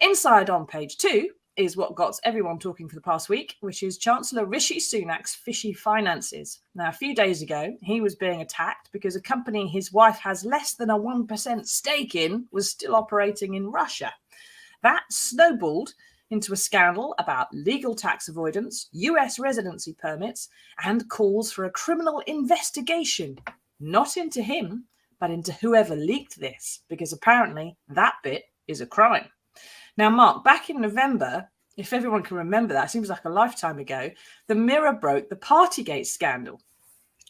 Inside on page 2 is what got everyone talking for the past week, which is Chancellor Rishi Sunak's fishy finances. Now, a few days ago, he was being attacked because a company his wife has less than a 1% stake in was still operating in Russia. That snowballed into a scandal about legal tax avoidance, US residency permits, and calls for a criminal investigation, not into him, but into whoever leaked this, because apparently that bit is a crime. Now, Mark, back in November, if everyone can remember that, it seems like a lifetime ago, the Mirror broke the Partygate scandal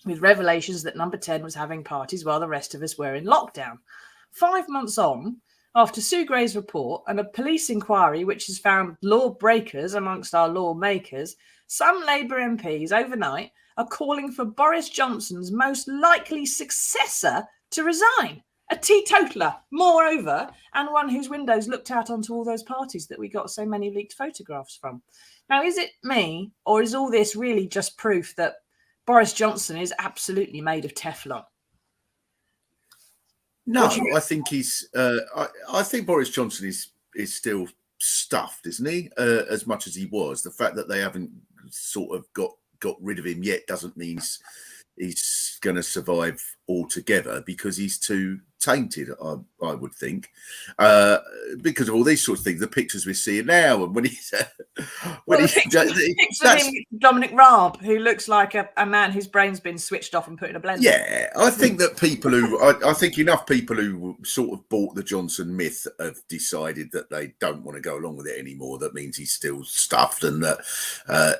with revelations that Number 10 was having parties while the rest of us were in lockdown. 5 months on, after Sue Gray's report and a police inquiry which has found lawbreakers amongst our lawmakers, some Labour MPs overnight are calling for Boris Johnson's most likely successor to resign. A teetotaler, moreover, and one whose windows looked out onto all those parties that we got so many leaked photographs from. Now, is it me, or is all this really just proof that Boris Johnson is absolutely made of Teflon? No, I think he's. I think Boris Johnson is still stuffed, isn't he? As much as he was. The fact that they haven't sort of got rid of him yet doesn't mean he's going to survive altogether, because he's too tainted, I would think, because of all these sorts of things. The pictures we're seeing now, and when he's Dominic Raab, who looks like a man whose brain's been switched off and put in a blender. Yeah, I think that people who I think enough people who sort of bought the Johnson myth have decided that they don't want to go along with it anymore. That means he's still stuffed, and that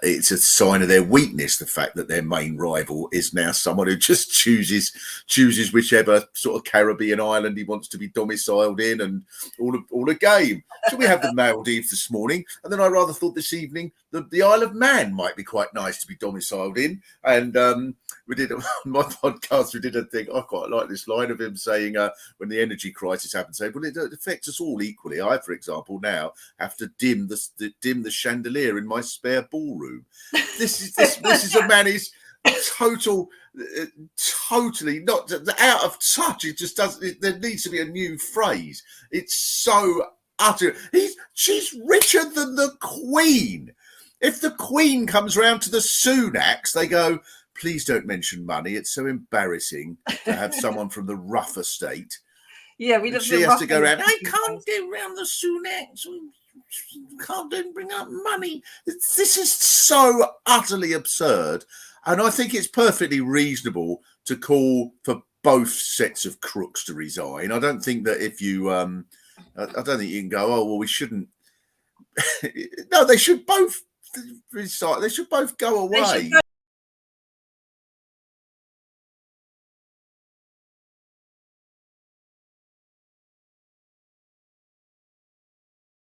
it's a sign of their weakness, the fact that their main rival is now someone who just chooses whichever sort of Caribbean island he wants to be domiciled in, and all a game. So we have the Maldives this morning, and then I rather thought this evening that the Isle of Man might be quite nice to be domiciled in. And we did on my podcast, we did a thing. I quite like this line of him saying, when the energy crisis happened, saying, "Well, it affects us all equally. I, for example, now have to dim the chandelier in my spare ballroom." This is a man who's totally not out of touch. It just doesn't. There needs to be a new phrase. It's so utter. She's richer than the Queen. If the Queen comes round to the Sunaks, they go, "Please don't mention money. It's so embarrassing to have someone from the rough estate." Yeah, she has to go around. "I can't go round the Sunaks. Don't bring up money." This is so utterly absurd. And I think it's perfectly reasonable to call for both sets of crooks to resign. I don't think that if you, I don't think you can go, "Oh, well, we shouldn't." No, they should both resign. They should both go away.